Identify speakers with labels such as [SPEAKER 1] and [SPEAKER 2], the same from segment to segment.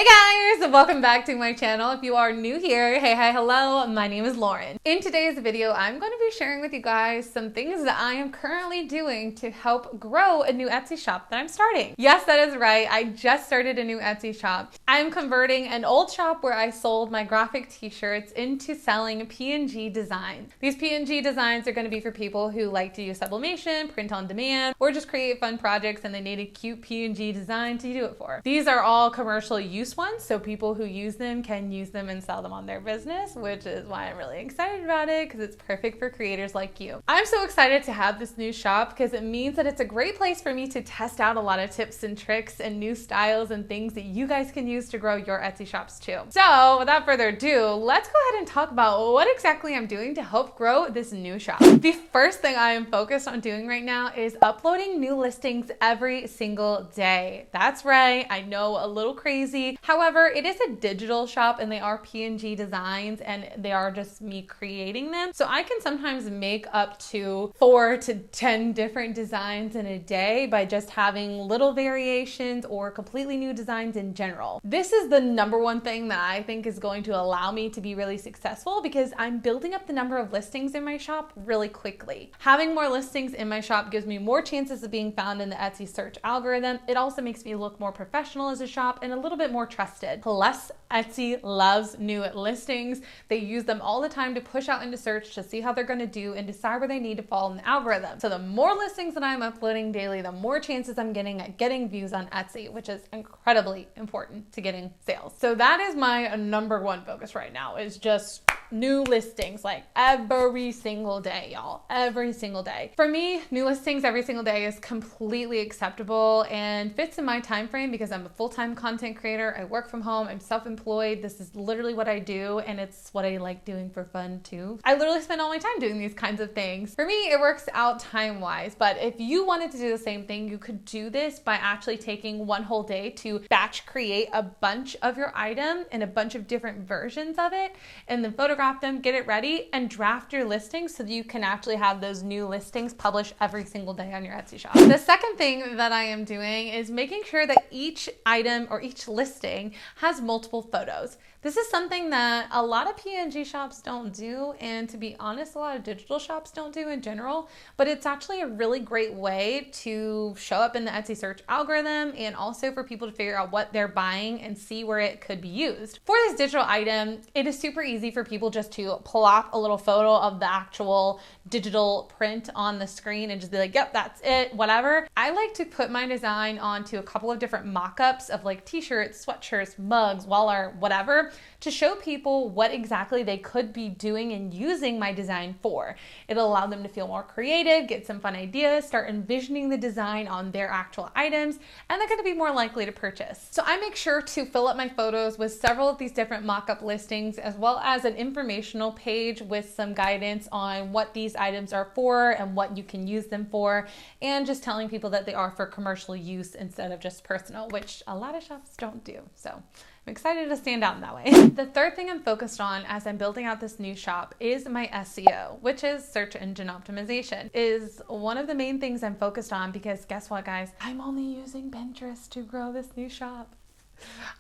[SPEAKER 1] guys, welcome back to my channel. If you are new here, hey, hi, hello, my name is Lauren. In today's video, I'm going to be sharing with you guys some things that I am currently doing to help grow a new Etsy shop that I'm starting. Yes, that is right. I just started a new Etsy shop. I'm converting an old shop where I sold my graphic t-shirts into selling PNG designs. These PNG designs are going to be for people who like to use sublimation, print on demand, or just create fun projects and they need a cute PNG design to do it for. These are all commercial use ones, so people who use them can use them and sell them on their business, which is why I'm really excited about it because it's perfect for creators like you. I'm so excited to have this new shop because it means that it's a great place for me to test out a lot of tips and tricks and new styles and things that you guys can use to grow your Etsy shops too. So without further ado, let's go ahead and talk about what exactly I'm doing to help grow this new shop. The first thing I am focused on doing right now is uploading new listings every single day. That's right, I know, a little crazy. However, it is a digital shop and they are PNG designs and they are just me creating them. So I can sometimes make up to 4 to 10 different designs in a day by just having little variations or completely new designs in general. This is the number one thing that I think is going to allow me to be really successful because I'm building up the number of listings in my shop really quickly. Having more listings in my shop gives me more chances of being found in the Etsy search algorithm. It also makes me look more professional as a shop and a little bit more trusted. Plus, Etsy loves new listings. They use them all the time to push out into search to see how they're going to do and decide where they need to fall in the algorithm. So the more listings that I'm uploading daily, the more chances I'm getting at getting views on Etsy, which is incredibly important to getting sales. So that is my number one focus right now, is just new listings like every single day, y'all. Every single day. For me, new listings every single day is completely acceptable and fits in my time frame because I'm a full-time content creator. I work from home. I'm self-employed. This is literally what I do and it's what I like doing for fun too. I literally spend all my time doing these kinds of things. For me, it works out time-wise, but if you wanted to do the same thing, you could do this by actually taking one whole day to batch create a bunch of your item and a bunch of different versions of it and then photograph them, get it ready, and draft your listings so that you can actually have those new listings published every single day on your Etsy shop. The second thing that I am doing is making sure that each item or each listing has multiple photos. This is something that a lot of PNG shops don't do, and to be honest, a lot of digital shops don't do in general, but it's actually a really great way to show up in the Etsy search algorithm and also for people to figure out what they're buying and see where it could be used. For this digital item, it is super easy for people just to plop a little photo of the actual digital print on the screen and just be like, yep, that's it, whatever. I like to put my design onto a couple of different mock-ups of like t-shirts, sweatshirts, mugs, wall art, whatever, to show people what exactly they could be doing and using my design for. It'll allow them to feel more creative, get some fun ideas, start envisioning the design on their actual items, and they're going to be more likely to purchase. So I make sure to fill up my photos with several of these different mock-up listings, as well as an informational page with some guidance on what these items are for and what you can use them for, and just telling people that they are for commercial use instead of just personal, which a lot of shops don't do. So I'm excited to stand out in that way. The third thing I'm focused on as I'm building out this new shop is my SEO, which is search engine optimization, is one of the main things I'm focused on because guess what, guys? I'm only using Pinterest to grow this new shop.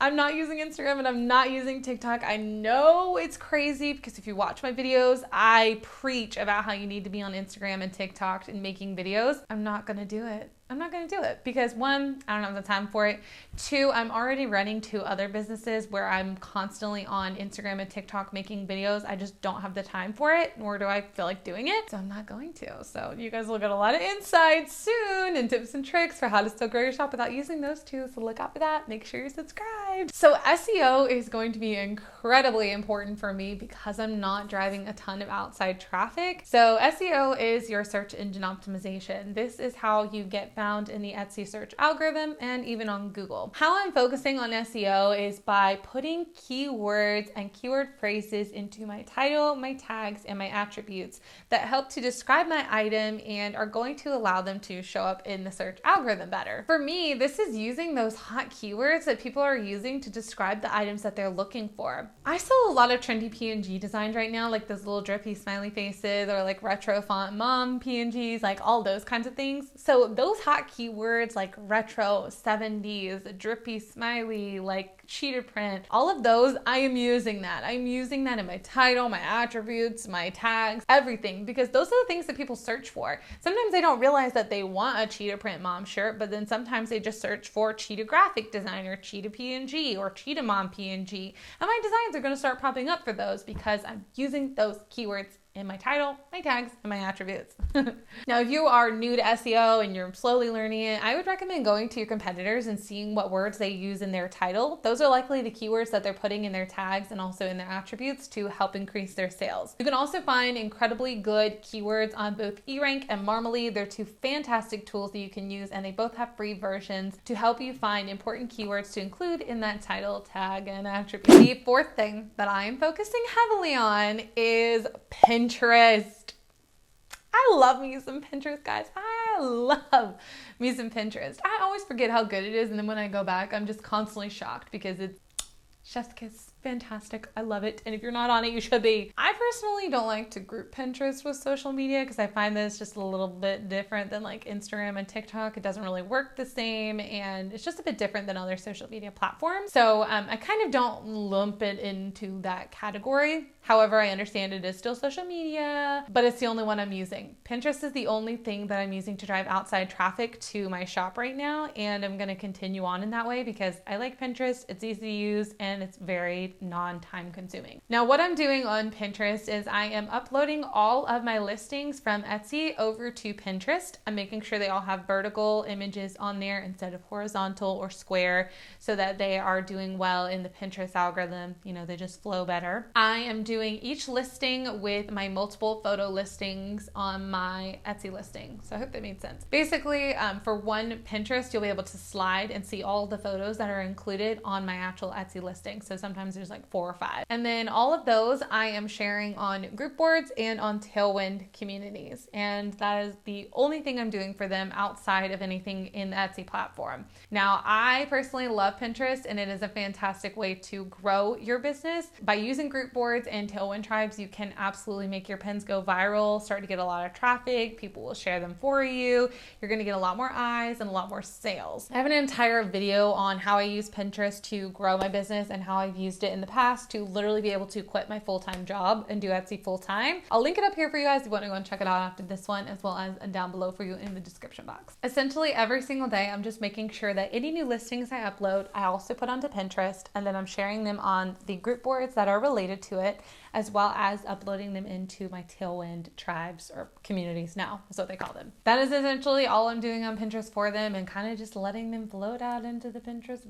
[SPEAKER 1] I'm not using Instagram and I'm not using TikTok. I know it's crazy because if you watch my videos, I preach about how you need to be on Instagram and TikTok and making videos. I'm not gonna do it. I'm not going to do it because one, I don't have the time for it. Two, I'm already running 2 other businesses where I'm constantly on Instagram and TikTok making videos. I just don't have the time for it, nor do I feel like doing it. So I'm not going to. So you guys will get a lot of insights soon and tips and tricks for how to still grow your shop without using those 2. So look out for that. Make sure you're subscribed. So SEO is going to be incredibly important for me because I'm not driving a ton of outside traffic. So SEO is your search engine optimization. This is how you get found in the Etsy search algorithm and even on Google. How I'm focusing on SEO is by putting keywords and keyword phrases into my title, my tags, and my attributes that help to describe my item and are going to allow them to show up in the search algorithm better. For me, this is using those hot keywords that people are using to describe the items that they're looking for. I sell a lot of trendy PNG designs right now, like those little drippy smiley faces or like retro font mom PNGs, like all those kinds of things. So those hot keywords like retro, 70s, drippy, smiley, like cheetah print, all of those, I am using that. I'm using that in my title, my attributes, my tags, everything, because those are the things that people search for. Sometimes they don't realize that they want a cheetah print mom shirt, but then sometimes they just search for cheetah graphic designer, cheetah PNG, or cheetah mom PNG. And my designs are going to start popping up for those because I'm using those keywords in my title, my tags, and my attributes. Now, if you are new to SEO and you're slowly learning it, I would recommend going to your competitors and seeing what words they use in their title. Those are likely the keywords that they're putting in their tags and also in their attributes to help increase their sales. You can also find incredibly good keywords on both eRank and Marmalade. They're two fantastic tools that you can use, and they both have free versions to help you find important keywords to include in that title, tag, and attribute. The fourth thing that I am focusing heavily on is Pinterest. I love me some Pinterest, guys. I love me some Pinterest. I always forget how good it is, and then when I go back, I'm just constantly shocked because it's chef's kiss. Fantastic. I love it. And if you're not on it, you should be. I personally don't like to group Pinterest with social media because I find that it's just a little bit different than like Instagram and TikTok. It doesn't really work the same, and it's just a bit different than other social media platforms. So I kind of don't lump it into that category. However, I understand it is still social media, but it's the only one I'm using. Pinterest is the only thing that I'm using to drive outside traffic to my shop right now, and I'm going to continue on in that way because I like Pinterest. It's easy to use and it's very non-time consuming. Now, what I'm doing on Pinterest is I am uploading all of my listings from Etsy over to Pinterest. I'm making sure they all have vertical images on there instead of horizontal or square so that they are doing well in the Pinterest algorithm. You know, they just flow better. I am doing each listing with my multiple photo listings on my Etsy listing. So I hope that made sense. Basically, for one Pinterest, you'll be able to slide and see all the photos that are included on my actual Etsy listing. So sometimes there's like 4 or 5. And then all of those I am sharing on group boards and on Tailwind communities. And that is the only thing I'm doing for them outside of anything in the Etsy platform. Now, I personally love Pinterest, and it is a fantastic way to grow your business. By using group boards and Tailwind tribes, you can absolutely make your pins go viral, start to get a lot of traffic. People will share them for you. You're going to get a lot more eyes and a lot more sales. I have an entire video on how I use Pinterest to grow my business and how I've used it in the past to literally be able to quit my full-time job and do Etsy full-time. I'll link it up here for you guys if you want to go and check it out after this one, as well as down below for you in the description box. Essentially, every single day, I'm just making sure that any new listings I upload, I also put onto Pinterest, and then I'm sharing them on the group boards that are related to it, as well as uploading them into my Tailwind tribes, or communities now, is what they call them. That is essentially all I'm doing on Pinterest for them, and kind of just letting them float out into the Pinterest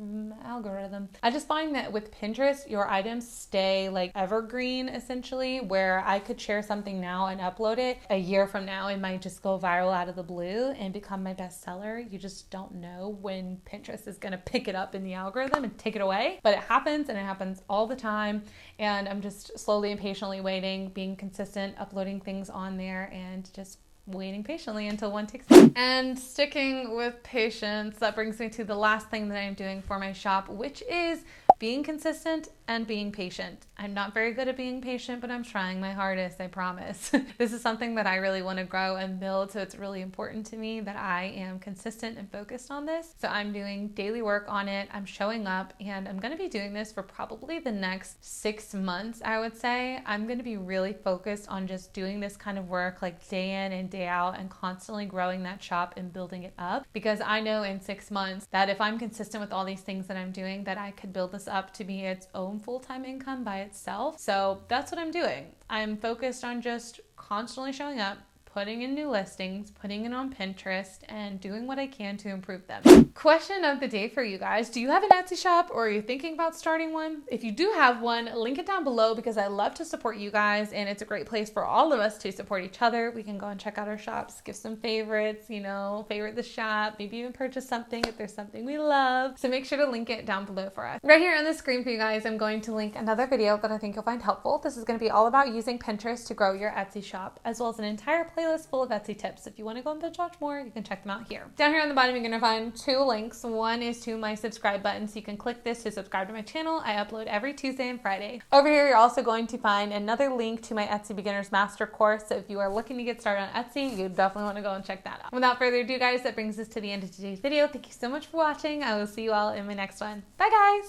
[SPEAKER 1] algorithm. I just find that with Pinterest, your items stay like evergreen, essentially, where I could share something now and upload it a year from now. It might just go viral out of the blue and become my bestseller. You just don't know when Pinterest is going to pick it up in the algorithm and take it away, but it happens, and it happens all the time. And I'm just slowly and patiently waiting, being consistent, uploading things on there, and just waiting patiently until one takes it. And sticking with patience, that brings me to the last thing that I'm doing for my shop, which is being consistent and being patient. I'm not very good at being patient, but I'm trying my hardest, I promise. This is something that I really want to grow and build, so it's really important to me that I am consistent and focused on this. So I'm doing daily work on it, I'm showing up, and I'm going to be doing this for probably the next 6 months, I would say. I'm going to be really focused on just doing this kind of work like day in and day out, and constantly growing that shop and building it up, because I know in 6 months that if I'm consistent with all these things that I'm doing, that I could build this up to be its own full-time income by itself. So that's what I'm doing. I'm focused on just constantly showing up, putting in new listings, putting it on Pinterest, and doing what I can to improve them. Question of the day for you guys. Do you have an Etsy shop, or are you thinking about starting one? If you do have one, link it down below, because I love to support you guys, and it's a great place for all of us to support each other. We can go and check out our shops, give some favorites, you know, favorite the shop, maybe even purchase something if there's something we love. So make sure to link it down below for us. Right here on the screen for you guys, I'm going to link another video that I think you'll find helpful. This is going to be all about using Pinterest to grow your Etsy shop, as well as an entire playlist full of Etsy tips. If you want to go and binge watch more, you can check them out here. Down here on the bottom, you're going to find 2 links. One is to my subscribe button, so you can click this to subscribe to my channel. I upload every Tuesday and Friday. Over here, you're also going to find another link to my Etsy Beginners Master course. So if you are looking to get started on Etsy, you definitely want to go and check that out. Without further ado, guys, that brings us to the end of today's video. Thank you so much for watching. I will see you all in my next one. Bye, guys!